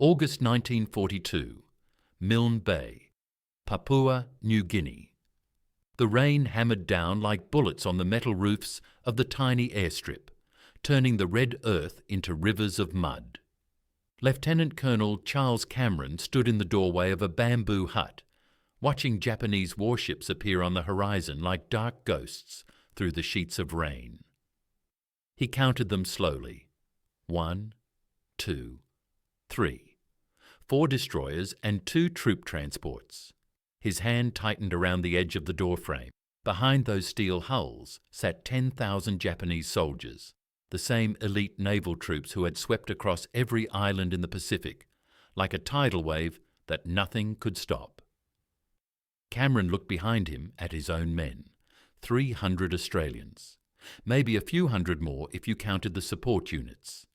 August 1942, Milne Bay, Papua New Guinea. The rain hammered down like bullets on the metal roofs of the tiny airstrip, turning the red earth into rivers of mud. Lieutenant Colonel Charles Cameron stood in the doorway of a bamboo hut, watching Japanese warships appear on the horizon like dark ghosts through the sheets of rain. He counted them slowly. 1, 2, 3. 4 destroyers and 2 troop transports. His hand tightened around the edge of the doorframe. Behind those steel hulls sat 10,000 Japanese soldiers, the same elite naval troops who had swept across every island in the Pacific, like a tidal wave that nothing could stop. Cameron looked behind him at his own men, 300 Australians, maybe a few hundred more if you counted the support units.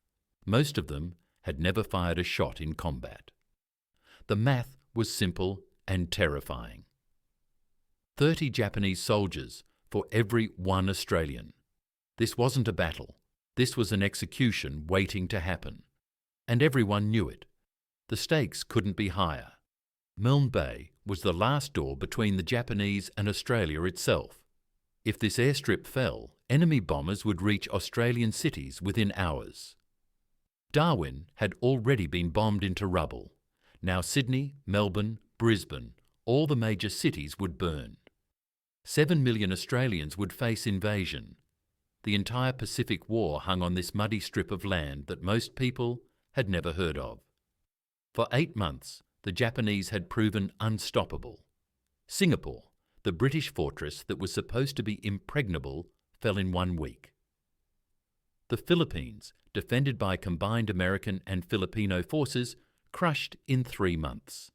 Most of them had never fired a shot in combat. The math was simple and terrifying. 30 Japanese soldiers for every 1 Australian. This wasn't a battle. This was an execution waiting to happen. And everyone knew it. The stakes couldn't be higher. Milne Bay was the last door between the Japanese and Australia itself. If this airstrip fell, enemy bombers would reach Australian cities within hours. Darwin had already been bombed into rubble. Now Sydney, Melbourne, Brisbane, all the major cities would burn. 7 million Australians would face invasion. The entire Pacific War hung on this muddy strip of land that most people had never heard of. For 8 months, the Japanese had proven unstoppable. Singapore, the British fortress that was supposed to be impregnable, fell in 1 week. The Philippines, defended by combined American and Filipino forces, crushed in 3 months.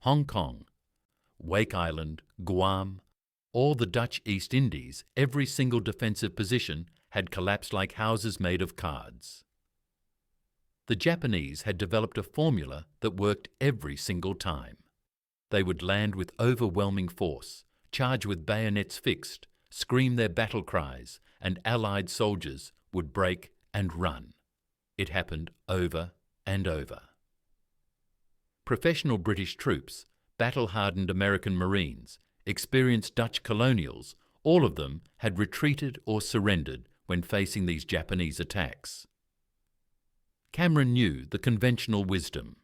Hong Kong, Wake Island, Guam, all the Dutch East Indies, every single defensive position had collapsed like houses made of cards. The Japanese had developed a formula that worked every single time. They would land with overwhelming force, charge with bayonets fixed, scream their battle cries, and Allied soldiers would break and run. It happened over and over. Professional British troops, battle-hardened American Marines, experienced Dutch colonials, all of them had retreated or surrendered when facing these Japanese attacks. Cameron knew the conventional wisdom.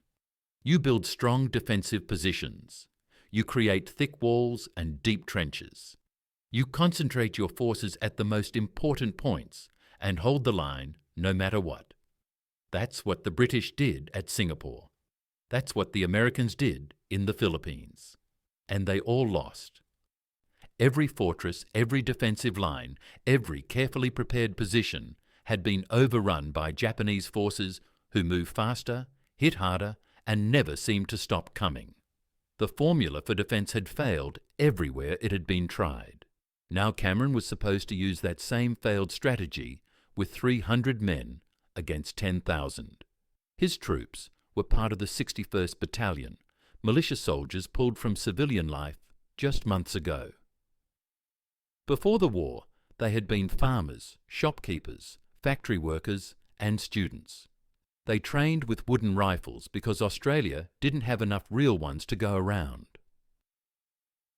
You build strong defensive positions. You create thick walls and deep trenches. You concentrate your forces at the most important points and hold the line no matter what. That's what the British did at Singapore. That's what the Americans did in the Philippines. And they all lost. Every fortress, every defensive line, every carefully prepared position had been overrun by Japanese forces who moved faster, hit harder, and never seemed to stop coming. The formula for defense had failed everywhere it had been tried. Now Cameron was supposed to use that same failed strategy with 300 men against 10,000. His troops were part of the 61st Battalion, militia soldiers pulled from civilian life just months ago. Before the war, they had been farmers, shopkeepers, factory workers, and students. They trained with wooden rifles because Australia didn't have enough real ones to go around.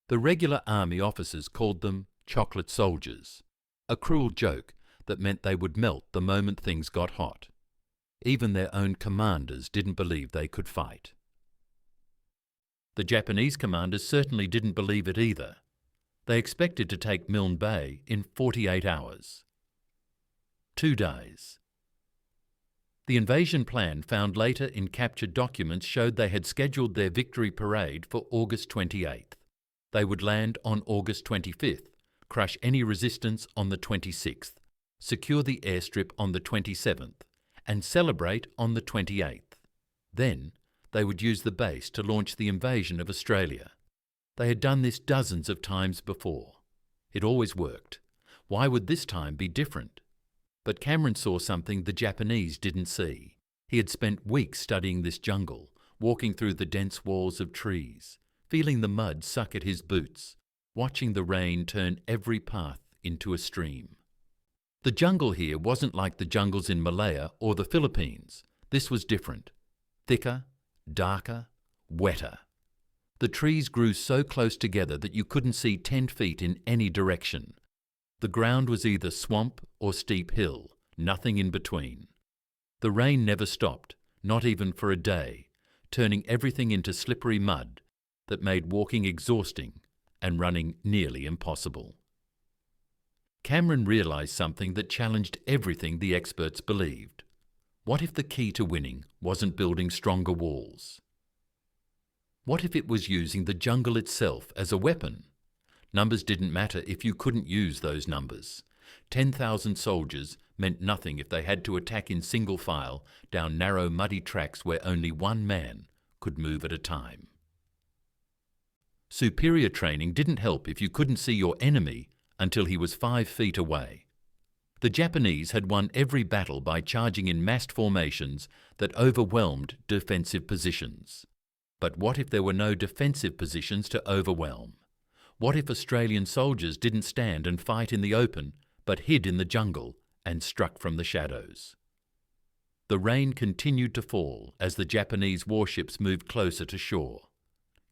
The regular army officers called them chocolate soldiers, a cruel joke that meant they would melt the moment things got hot. Even their own commanders didn't believe they could fight. The Japanese commanders certainly didn't believe it either. They expected to take Milne Bay in 48 hours. 2 days. The invasion plan found later in captured documents showed they had scheduled their victory parade for August 28th. They would land on August 25th, crush any resistance on the 26th, secure the airstrip on the 27th, and celebrate on the 28th. Then they would use the base to launch the invasion of Australia. They had done this dozens of times before. It always worked. Why would this time be different? But Cameron saw something the Japanese didn't see. He had spent weeks studying this jungle, walking through the dense walls of trees, feeling the mud suck at his boots, watching the rain turn every path into a stream. The jungle here wasn't like the jungles in Malaya or the Philippines. This was different. thicker, darker, wetter. The trees grew so close together that you couldn't see 10 feet in any direction. The ground was either swamp or steep hill, nothing in between. The rain never stopped, not even for a day, turning everything into slippery mud that made walking exhausting and running nearly impossible. Cameron realised something that challenged everything the experts believed. What if the key to winning wasn't building stronger walls? What if it was using the jungle itself as a weapon? Numbers didn't matter if you couldn't use those numbers. 10,000 soldiers meant nothing if they had to attack in single file down narrow muddy tracks where only one man could move at a time. Superior training didn't help if you couldn't see your enemy until he was 5 feet away. The Japanese had won every battle by charging in massed formations that overwhelmed defensive positions. But what if there were no defensive positions to overwhelm? What if Australian soldiers didn't stand and fight in the open, but hid in the jungle and struck from the shadows? The rain continued to fall as the Japanese warships moved closer to shore.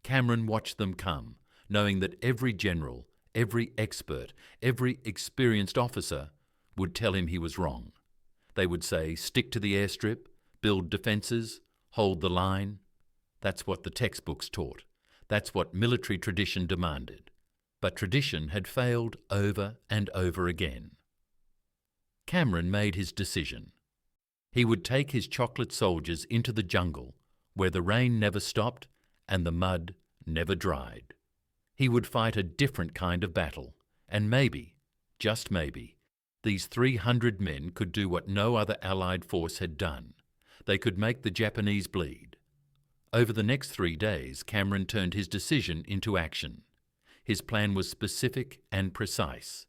Cameron watched them come, knowing that every general, every expert, every experienced officer would tell him he was wrong. They would say, stick to the airstrip, build defences, hold the line. That's what the textbooks taught. That's what military tradition demanded. But tradition had failed over and over again. Cameron made his decision. He would take his chocolate soldiers into the jungle, where the rain never stopped and the mud never dried. He would fight a different kind of battle, and maybe, just maybe, these 300 men could do what no other Allied force had done. They could make the Japanese bleed. Over the next 3 days, Cameron turned his decision into action. His plan was specific and precise.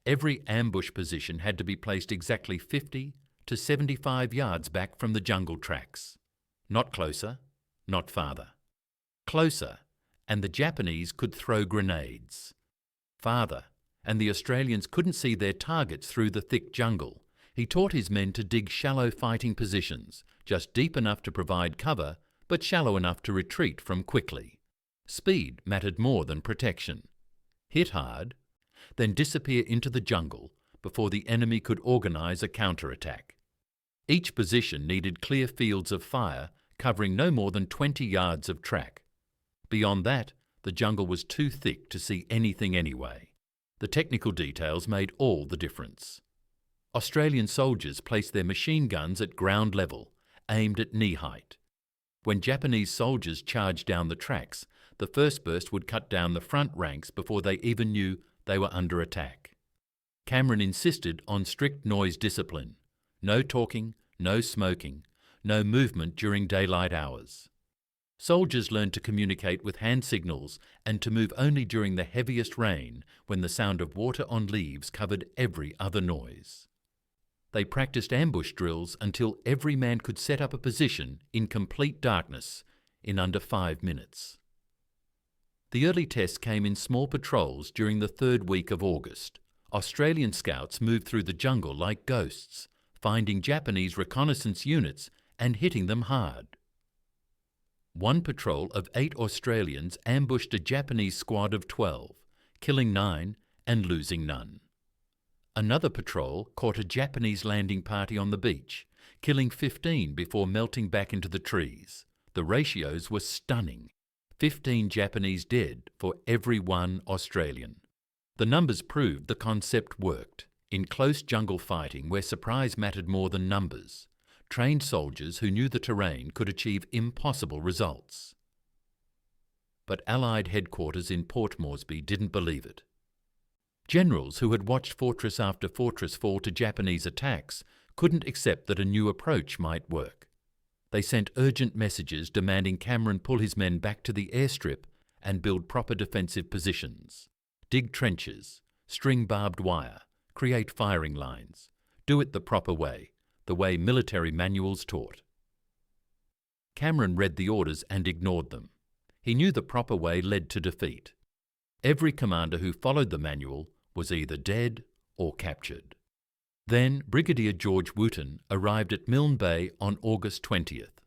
Every ambush position had to be placed exactly 50 to 75 yards back from the jungle tracks. Not closer, not farther. Closer, and the Japanese could throw grenades. Farther, and the Australians couldn't see their targets through the thick jungle. He taught his men to dig shallow fighting positions, just deep enough to provide cover, but shallow enough to retreat from quickly. Speed mattered more than protection. Hit hard, then disappear into the jungle before the enemy could organise a counterattack. Each position needed clear fields of fire covering no more than 20 yards of track. Beyond that, the jungle was too thick to see anything anyway. The technical details made all the difference. Australian soldiers placed their machine guns at ground level, aimed at knee height. When Japanese soldiers charged down the tracks, the first burst would cut down the front ranks before they even knew they were under attack. Cameron insisted on strict noise discipline. No talking, no smoking, no movement during daylight hours. Soldiers learned to communicate with hand signals and to move only during the heaviest rain when the sound of water on leaves covered every other noise. They practiced ambush drills until every man could set up a position in complete darkness in under 5 minutes. The early tests came in small patrols during the 3rd week of August. Australian scouts moved through the jungle like ghosts, finding Japanese reconnaissance units and hitting them hard. One patrol of 8 Australians ambushed a Japanese squad of 12, killing 9 and losing none. Another patrol caught a Japanese landing party on the beach, killing 15 before melting back into the trees. The ratios were stunning. 15 Japanese dead for every 1 Australian. The numbers proved the concept worked. In close jungle fighting where surprise mattered more than numbers, trained soldiers who knew the terrain could achieve impossible results. But Allied headquarters in Port Moresby didn't believe it. Generals who had watched fortress after fortress fall to Japanese attacks couldn't accept that a new approach might work. They sent urgent messages demanding Cameron pull his men back to the airstrip and build proper defensive positions. Dig trenches, string barbed wire, create firing lines. Do it the proper way, the way military manuals taught. Cameron read the orders and ignored them. He knew the proper way led to defeat. Every commander who followed the manual was either dead or captured. Then Brigadier George Wooten arrived at Milne Bay on August 20th.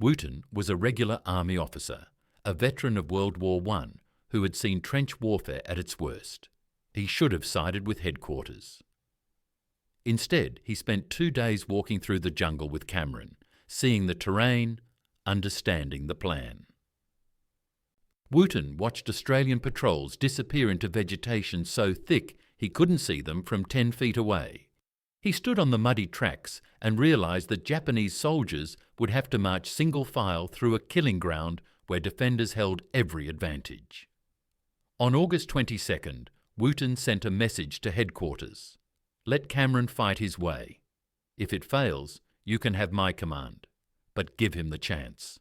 Wooten was a regular army officer, a veteran of World War I who had seen trench warfare at its worst. He should have sided with headquarters. Instead, he spent 2 days walking through the jungle with Cameron, seeing the terrain, understanding the plan. Wooten watched Australian patrols disappear into vegetation so thick he couldn't see them from 10 feet away. He stood on the muddy tracks and realised that Japanese soldiers would have to march single file through a killing ground where defenders held every advantage. On August 22nd, Wooten sent a message to headquarters. Let Cameron fight his way. If it fails, you can have my command, but give him the chance.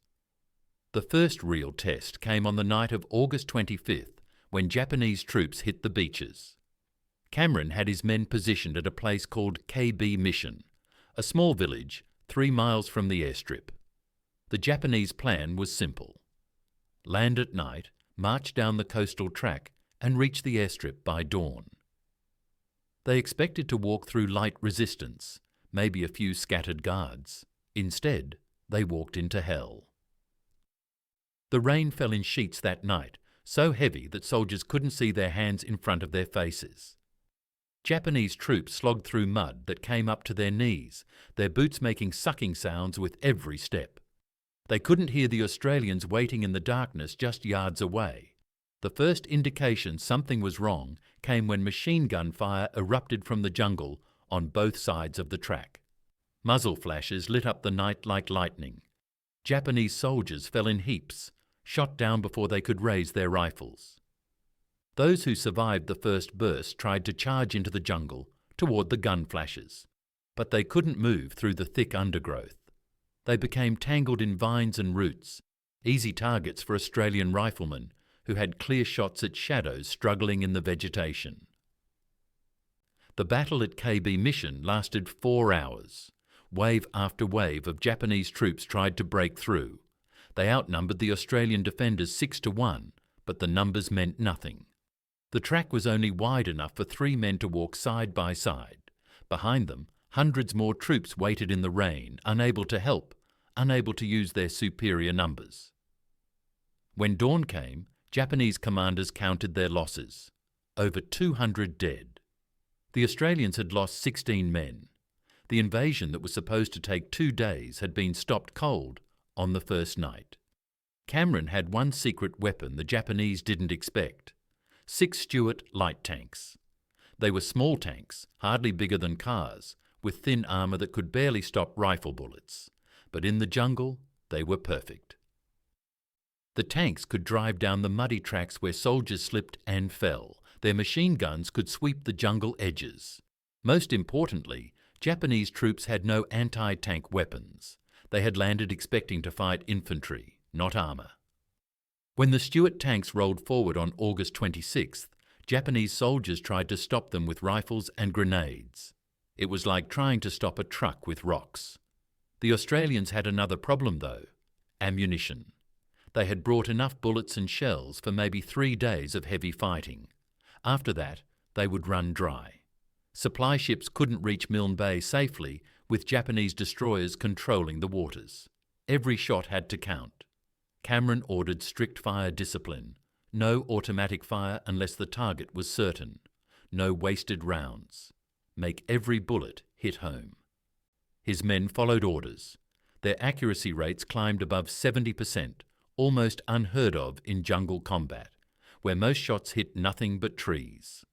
The first real test came on the night of August 25th, when Japanese troops hit the beaches. Cameron had his men positioned at a place called KB Mission, a small village 3 miles from the airstrip. The Japanese plan was simple. Land at night, march down the coastal track and reach the airstrip by dawn. They expected to walk through light resistance, maybe a few scattered guards. Instead, they walked into hell. The rain fell in sheets that night, so heavy that soldiers couldn't see their hands in front of their faces. Japanese troops slogged through mud that came up to their knees, their boots making sucking sounds with every step. They couldn't hear the Australians waiting in the darkness just yards away. The first indication something was wrong came when machine gun fire erupted from the jungle on both sides of the track. Muzzle flashes lit up the night like lightning. Japanese soldiers fell in heaps, shot down before they could raise their rifles. Those who survived the first burst tried to charge into the jungle toward the gun flashes, but they couldn't move through the thick undergrowth. They became tangled in vines and roots, easy targets for Australian riflemen who had clear shots at shadows struggling in the vegetation. The battle at KB Mission lasted 4 hours. Wave after wave of Japanese troops tried to break through. They outnumbered the Australian defenders 6-1, but the numbers meant nothing. The track was only wide enough for 3 men to walk side by side. Behind them, hundreds more troops waited in the rain, unable to help, unable to use their superior numbers. When dawn came, Japanese commanders counted their losses. Over 200 dead. The Australians had lost 16 men. The invasion that was supposed to take 2 days had been stopped cold on the first night. Cameron had one secret weapon the Japanese didn't expect: 6 Stuart light tanks. They were small tanks, hardly bigger than cars, with thin armour that could barely stop rifle bullets. But in the jungle, they were perfect. The tanks could drive down the muddy tracks where soldiers slipped and fell. Their machine guns could sweep the jungle edges. Most importantly, Japanese troops had no anti-tank weapons. They had landed expecting to fight infantry, not armour. When the Stuart tanks rolled forward on August 26th, Japanese soldiers tried to stop them with rifles and grenades. It was like trying to stop a truck with rocks. The Australians had another problem though: ammunition. They had brought enough bullets and shells for maybe 3 days of heavy fighting. After that, they would run dry. Supply ships couldn't reach Milne Bay safely with Japanese destroyers controlling the waters. Every shot had to count. Cameron ordered strict fire discipline. No automatic fire unless the target was certain. No wasted rounds. Make every bullet hit home. His men followed orders. Their accuracy rates climbed above 70%, almost unheard of in jungle combat, where most shots hit nothing but trees.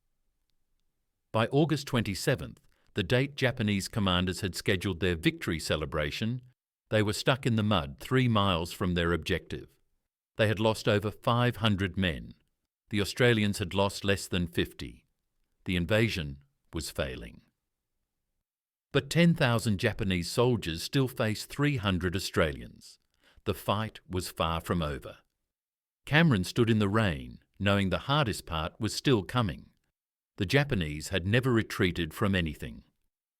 By August 27th, the date Japanese commanders had scheduled their victory celebration, they were stuck in the mud 3 miles from their objective. They had lost over 500 men. The Australians had lost less than 50. The invasion was failing. But 10,000 Japanese soldiers still faced 300 Australians. The fight was far from over. Cameron stood in the rain, knowing the hardest part was still coming. The Japanese had never retreated from anything.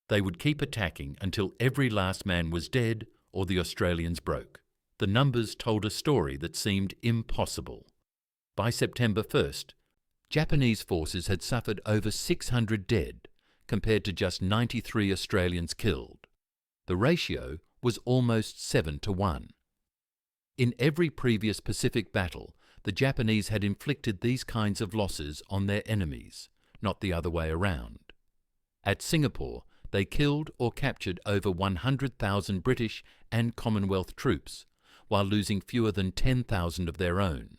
They would keep attacking until every last man was dead or the Australians broke. The numbers told a story that seemed impossible. By September 1st, Japanese forces had suffered over 600 dead, compared to just 93 Australians killed. The ratio was almost 7-1. In every previous Pacific battle, the Japanese had inflicted these kinds of losses on their enemies, not the other way around. At Singapore, they killed or captured over 100,000 British and Commonwealth troops, while losing fewer than 10,000 of their own.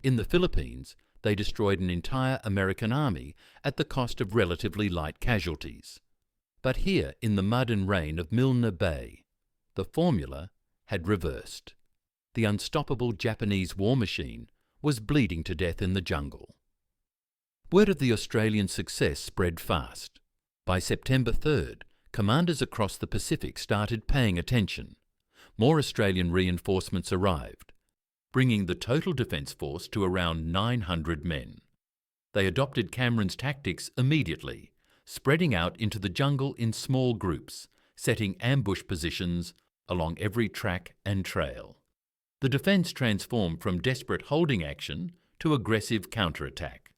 In the Philippines, they destroyed an entire American army at the cost of relatively light casualties. But here, in the mud and rain of Milne Bay, the formula had reversed. The unstoppable Japanese war machine was bleeding to death in the jungle. Word of the Australian success spread fast. By September 3rd, commanders across the Pacific started paying attention. More Australian reinforcements arrived, bringing the total defence force to around 900 men. They adopted Cameron's tactics immediately, spreading out into the jungle in small groups, setting ambush positions along every track and trail. The defence transformed from desperate holding action to aggressive counterattack.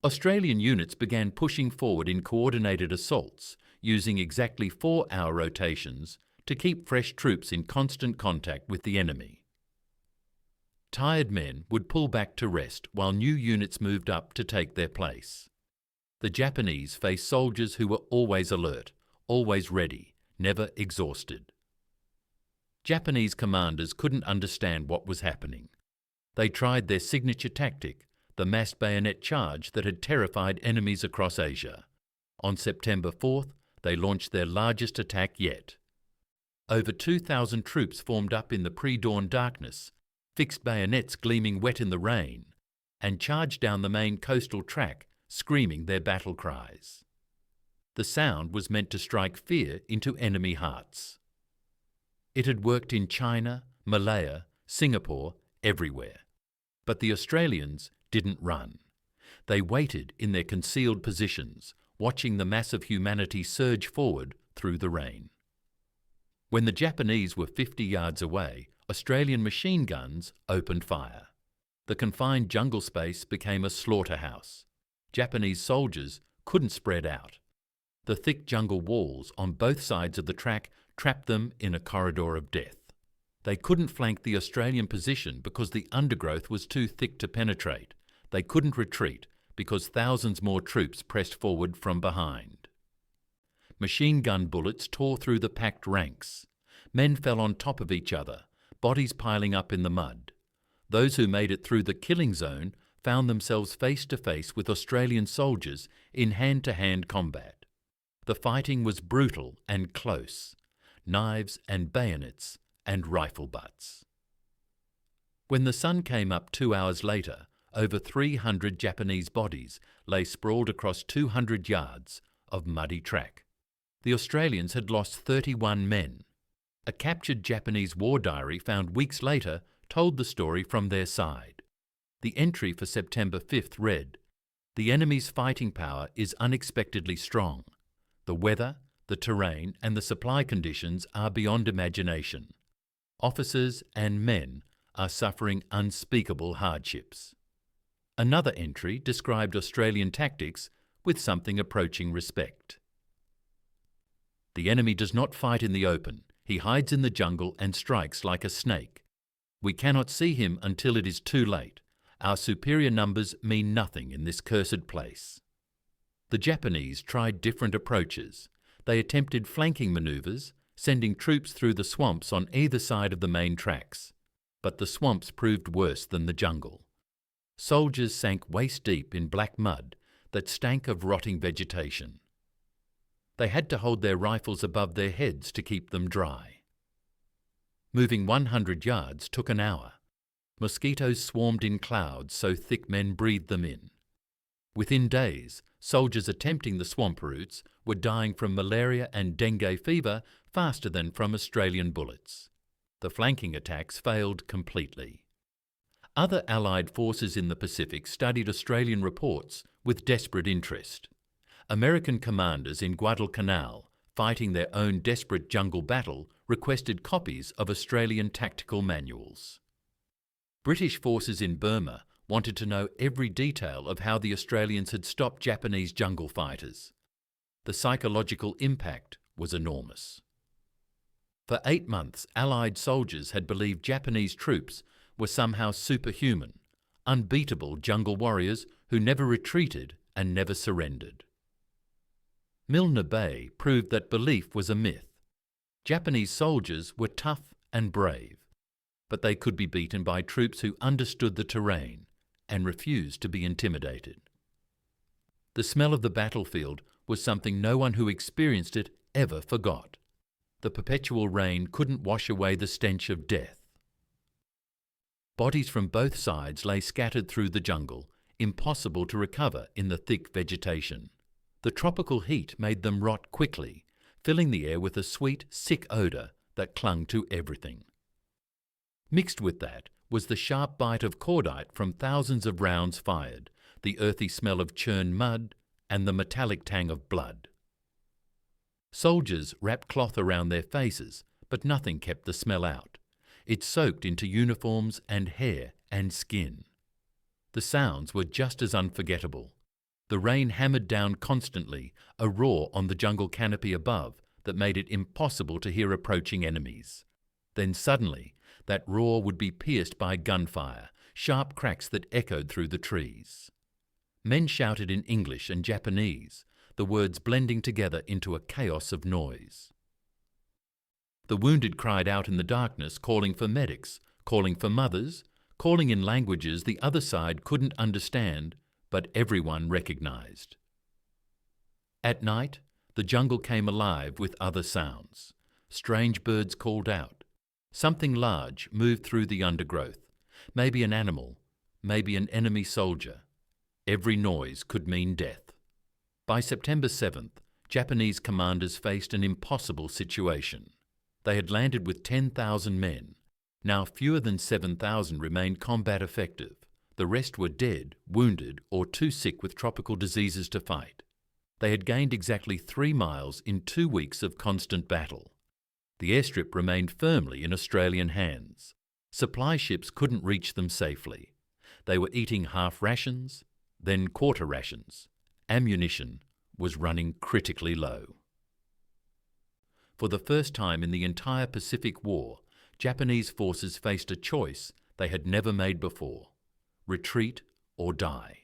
Australian units began pushing forward in coordinated assaults, using exactly 4-hour rotations to keep fresh troops in constant contact with the enemy. Tired men would pull back to rest while new units moved up to take their place. The Japanese faced soldiers who were always alert, always ready, never exhausted. Japanese commanders couldn't understand what was happening. They tried their signature tactic, the massed bayonet charge that had terrified enemies across Asia. On September 4th, they launched their largest attack yet. Over 2,000 troops formed up in the pre-dawn darkness, fixed bayonets gleaming wet in the rain, and charged down the main coastal track, screaming their battle cries. The sound was meant to strike fear into enemy hearts. It had worked in China, Malaya, Singapore, everywhere. But the Australians didn't run. They waited in their concealed positions, watching the mass of humanity surge forward through the rain. When the Japanese were 50 yards away, Australian machine guns opened fire. The confined jungle space became a slaughterhouse. Japanese soldiers couldn't spread out. The thick jungle walls on both sides of the track trapped them in a corridor of death. They couldn't flank the Australian position because the undergrowth was too thick to penetrate. They couldn't retreat because thousands more troops pressed forward from behind. Machine gun bullets tore through the packed ranks. Men fell on top of each other, bodies piling up in the mud. Those who made it through the killing zone found themselves face to face with Australian soldiers in hand-to-hand combat. The fighting was brutal and close. Knives and bayonets and rifle butts. When the sun came up 2 hours later, over 300 Japanese bodies lay sprawled across 200 yards of muddy track. The Australians had lost 31 men. A captured Japanese war diary found weeks later told the story from their side. The entry for September 5th read, "The enemy's fighting power is unexpectedly strong. The weather, the terrain and the supply conditions are beyond imagination. Officers and men are suffering unspeakable hardships." Another entry described Australian tactics with something approaching respect. "The enemy does not fight in the open. He hides in the jungle and strikes like a snake. We cannot see him until it is too late. Our superior numbers mean nothing in this cursed place." The Japanese tried different approaches. They attempted flanking manoeuvres, sending troops through the swamps on either side of the main tracks. But the swamps proved worse than the jungle. Soldiers sank waist-deep in black mud that stank of rotting vegetation. They had to hold their rifles above their heads to keep them dry. Moving 100 yards took an hour. Mosquitoes swarmed in clouds so thick men breathed them in. Within days, soldiers attempting the swamp routes were dying from malaria and dengue fever faster than from Australian bullets. The flanking attacks failed completely. Other Allied forces in the Pacific studied Australian reports with desperate interest. American commanders in Guadalcanal, fighting their own desperate jungle battle, requested copies of Australian tactical manuals. British forces in Burma wanted to know every detail of how the Australians had stopped Japanese jungle fighters. The psychological impact was enormous. For 8 months, Allied soldiers had believed Japanese troops were somehow superhuman, unbeatable jungle warriors who never retreated and never surrendered. Milne Bay proved that belief was a myth. Japanese soldiers were tough and brave, but they could be beaten by troops who understood the terrain and refused to be intimidated. The smell of the battlefield was something no one who experienced it ever forgot. The perpetual rain couldn't wash away the stench of death. Bodies from both sides lay scattered through the jungle, impossible to recover in the thick vegetation. The tropical heat made them rot quickly, filling the air with a sweet, sick odour that clung to everything. Mixed with that was the sharp bite of cordite from thousands of rounds fired, the earthy smell of churned mud, and the metallic tang of blood. Soldiers wrapped cloth around their faces, but nothing kept the smell out. It soaked into uniforms and hair and skin. The sounds were just as unforgettable. The rain hammered down constantly, a roar on the jungle canopy above that made it impossible to hear approaching enemies. Then suddenly, that roar would be pierced by gunfire, sharp cracks that echoed through the trees. Men shouted in English and Japanese, the words blending together into a chaos of noise. The wounded cried out in the darkness, calling for medics, calling for mothers, calling in languages the other side couldn't understand, but everyone recognized. At night, the jungle came alive with other sounds. Strange birds called out. Something large moved through the undergrowth. Maybe an animal, maybe an enemy soldier. Every noise could mean death. By September 7th, Japanese commanders faced an impossible situation. They had landed with 10,000 men. Now fewer than 7,000 remained combat effective. The rest were dead, wounded, or too sick with tropical diseases to fight. They had gained exactly 3 miles in 2 weeks of constant battle. The airstrip remained firmly in Australian hands. Supply ships couldn't reach them safely. They were eating half rations, then quarter rations. Ammunition was running critically low. For the first time in the entire Pacific War, Japanese forces faced a choice they had never made before: retreat or die.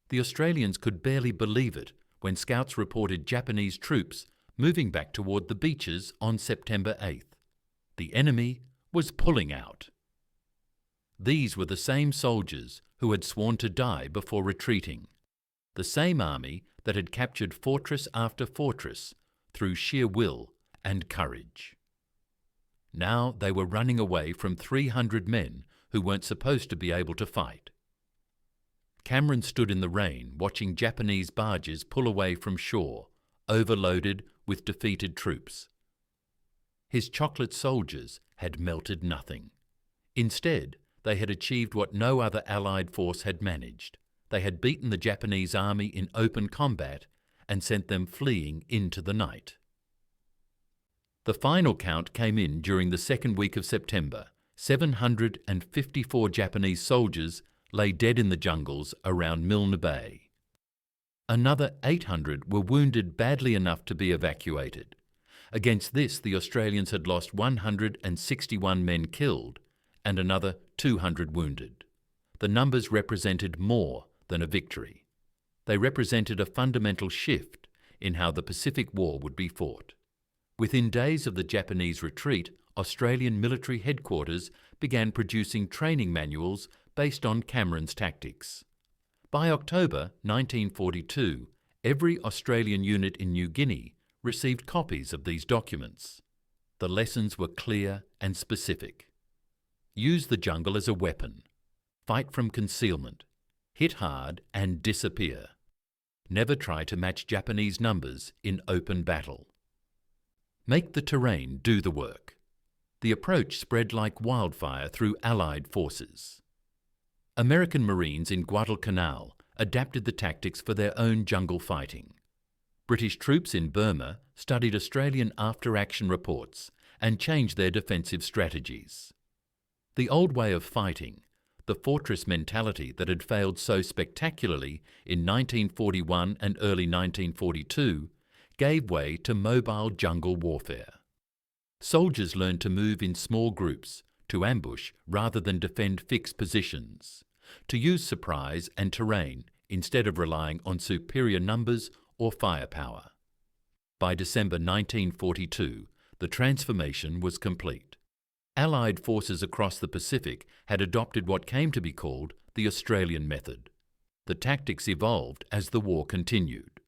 The Australians could barely believe it when scouts reported Japanese troops moving back toward the beaches on September 8th. The enemy was pulling out. These were the same soldiers who had sworn to die before retreating. The same army that had captured fortress after fortress through sheer will and courage. Now they were running away from 300 men who weren't supposed to be able to fight. Cameron stood in the rain watching Japanese barges pull away from shore, overloaded with defeated troops. His chocolate soldiers had melted nothing. Instead, they had achieved what no other Allied force had managed. They had beaten the Japanese army in open combat and sent them fleeing into the night. The final count came in during the second week of September. 754 Japanese soldiers lay dead in the jungles around Milne Bay. Another 800 were wounded badly enough to be evacuated. Against this, the Australians had lost 161 men killed and another 200 wounded. The numbers represented more than a victory. They represented a fundamental shift in how the Pacific War would be fought. Within days of the Japanese retreat, Australian military headquarters began producing training manuals based on Cameron's tactics. By October 1942, every Australian unit in New Guinea received copies of these documents. The lessons were clear and specific. Use the jungle as a weapon. Fight from concealment. Hit hard and disappear. Never try to match Japanese numbers in open battle. Make the terrain do the work. The approach spread like wildfire through Allied forces. American Marines in Guadalcanal adapted the tactics for their own jungle fighting. British troops in Burma studied Australian after-action reports and changed their defensive strategies. The old way of fighting, the fortress mentality that had failed so spectacularly in 1941 and early 1942, gave way to mobile jungle warfare. Soldiers learned to move in small groups, to ambush rather than defend fixed positions, to use surprise and terrain instead of relying on superior numbers or firepower. By December 1942, the transformation was complete. Allied forces across the Pacific had adopted what came to be called the Australian method. The tactics evolved as the war continued.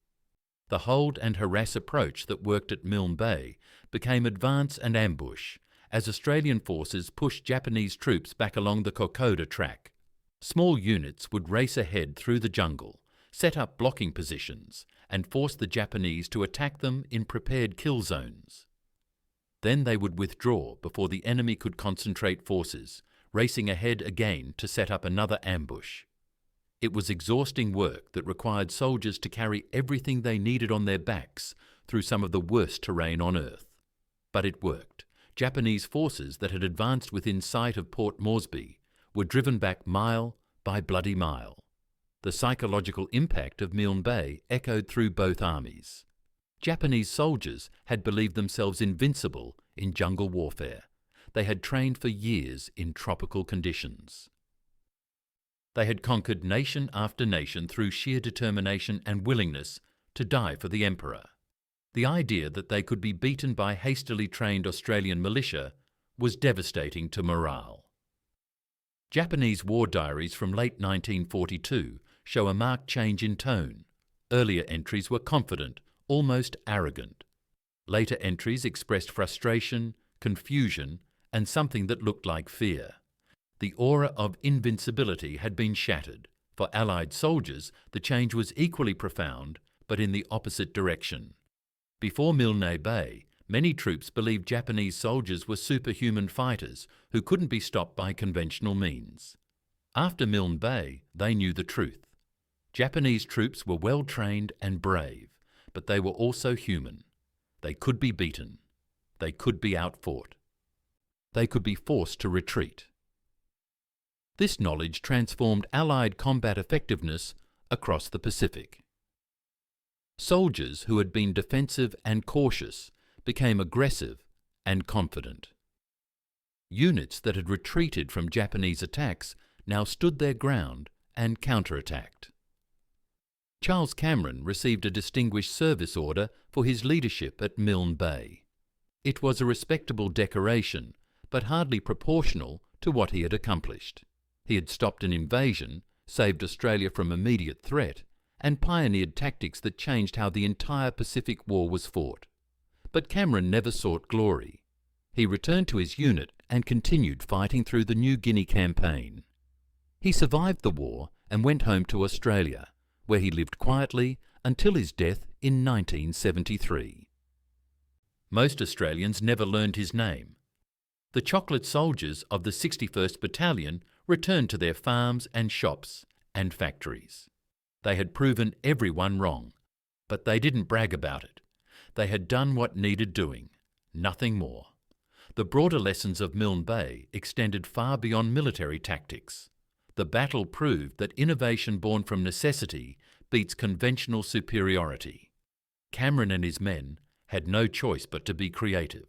The hold and harass approach that worked at Milne Bay became advance and ambush as Australian forces pushed Japanese troops back along the Kokoda track. Small units would race ahead through the jungle, set up blocking positions, and force the Japanese to attack them in prepared kill zones. Then they would withdraw before the enemy could concentrate forces, racing ahead again to set up another ambush. It was exhausting work that required soldiers to carry everything they needed on their backs through some of the worst terrain on Earth. But it worked. Japanese forces that had advanced within sight of Port Moresby were driven back mile by bloody mile. The psychological impact of Milne Bay echoed through both armies. Japanese soldiers had believed themselves invincible in jungle warfare. They had trained for years in tropical conditions. They had conquered nation after nation through sheer determination and willingness to die for the emperor. The idea that they could be beaten by hastily trained Australian militia was devastating to morale. Japanese war diaries from late 1942 show a marked change in tone. Earlier entries were confident, almost arrogant. Later entries expressed frustration, confusion, and something that looked like fear. The aura of invincibility had been shattered. For Allied soldiers, the change was equally profound, but in the opposite direction. Before Milne Bay, many troops believed Japanese soldiers were superhuman fighters who couldn't be stopped by conventional means. After Milne Bay, they knew the truth. Japanese troops were well trained and brave, but they were also human. They could be beaten. They could be outfought. They could be forced to retreat. This knowledge transformed Allied combat effectiveness across the Pacific. Soldiers who had been defensive and cautious became aggressive and confident. Units that had retreated from Japanese attacks now stood their ground and counterattacked. Charles Cameron received a Distinguished Service Order for his leadership at Milne Bay. It was a respectable decoration, but hardly proportional to what he had accomplished. He had stopped an invasion, saved Australia from immediate threat, and pioneered tactics that changed how the entire Pacific War was fought. But Cameron never sought glory. He returned to his unit and continued fighting through the New Guinea campaign. He survived the war and went home to Australia, where he lived quietly until his death in 1973. Most Australians never learned his name. The chocolate soldiers of the 61st Battalion returned to their farms and shops and factories. They had proven everyone wrong, but they didn't brag about it. They had done what needed doing, nothing more. The broader lessons of Milne Bay extended far beyond military tactics. The battle proved that innovation born from necessity beats conventional superiority. Cameron and his men had no choice but to be creative.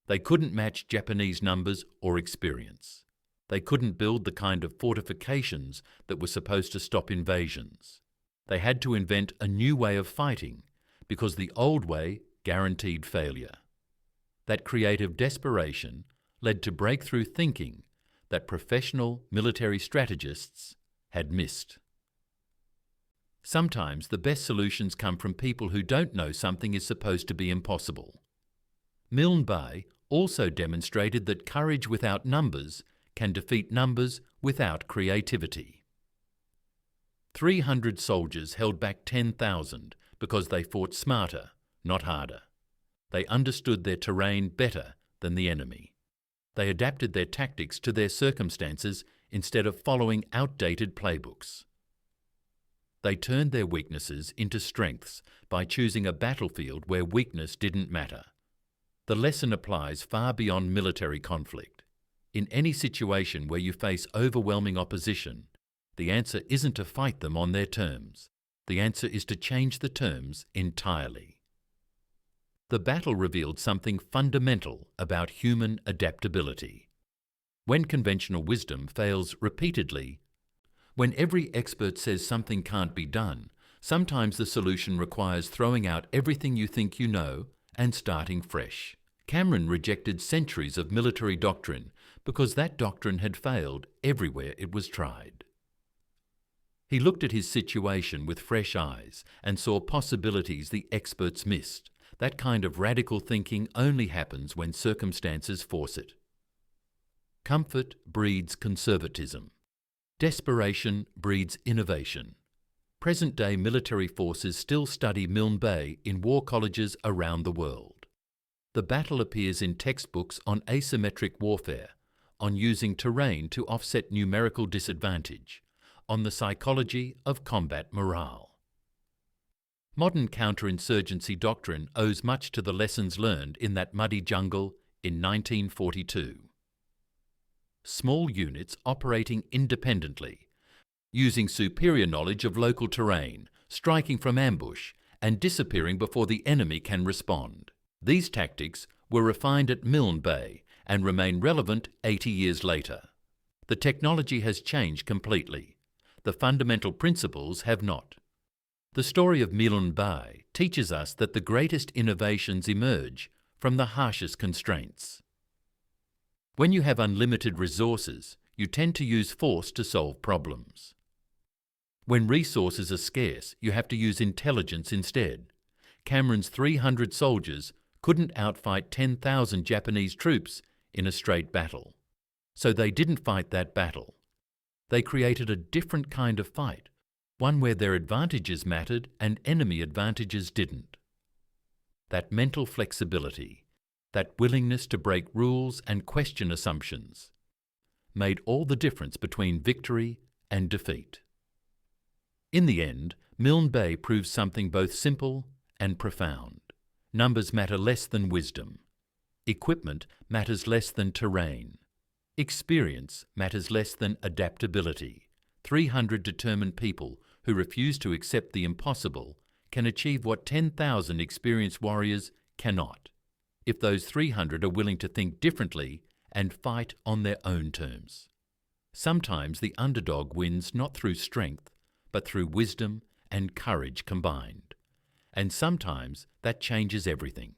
They couldn't match Japanese numbers or experience. They couldn't build the kind of fortifications that were supposed to stop invasions. They had to invent a new way of fighting because the old way guaranteed failure. That creative desperation led to breakthrough thinking that professional military strategists had missed. Sometimes the best solutions come from people who don't know something is supposed to be impossible. Milne Bay also demonstrated that courage without numbers can defeat numbers without creativity. 300 soldiers held back 10,000 because they fought smarter, not harder. They understood their terrain better than the enemy. They adapted their tactics to their circumstances instead of following outdated playbooks. They turned their weaknesses into strengths by choosing a battlefield where weakness didn't matter. The lesson applies far beyond military conflict. In any situation where you face overwhelming opposition, the answer isn't to fight them on their terms. The answer is to change the terms entirely. The battle revealed something fundamental about human adaptability. When conventional wisdom fails repeatedly, when every expert says something can't be done, sometimes the solution requires throwing out everything you think you know and starting fresh. Cameron rejected centuries of military doctrine because that doctrine had failed everywhere it was tried. He looked at his situation with fresh eyes and saw possibilities the experts missed. That kind of radical thinking only happens when circumstances force it. Comfort breeds conservatism. Desperation breeds innovation. Present-day military forces still study Milne Bay in war colleges around the world. The battle appears in textbooks on asymmetric warfare, on using terrain to offset numerical disadvantage, on the psychology of combat morale. Modern counterinsurgency doctrine owes much to the lessons learned in that muddy jungle in 1942. Small units operating independently, using superior knowledge of local terrain, striking from ambush, and disappearing before the enemy can respond. These tactics were refined at Milne Bay and remain relevant 80 years later. The technology has changed completely. The fundamental principles have not. The story of Milne Bay teaches us that the greatest innovations emerge from the harshest constraints. When you have unlimited resources, you tend to use force to solve problems. When resources are scarce, you have to use intelligence instead. Cameron's 300 soldiers couldn't outfight 10,000 Japanese troops in a straight battle. So they didn't fight that battle. They created a different kind of fight, one where their advantages mattered and enemy advantages didn't. That mental flexibility, that willingness to break rules and question assumptions, made all the difference between victory and defeat. In the end, Milne Bay proves something both simple and profound. Numbers matter less than wisdom. Equipment matters less than terrain. Experience matters less than adaptability. 300 determined people who refuse to accept the impossible can achieve what 10,000 experienced warriors cannot, if those 300 are willing to think differently and fight on their own terms. Sometimes the underdog wins not through strength, but through wisdom and courage combined. And sometimes that changes everything.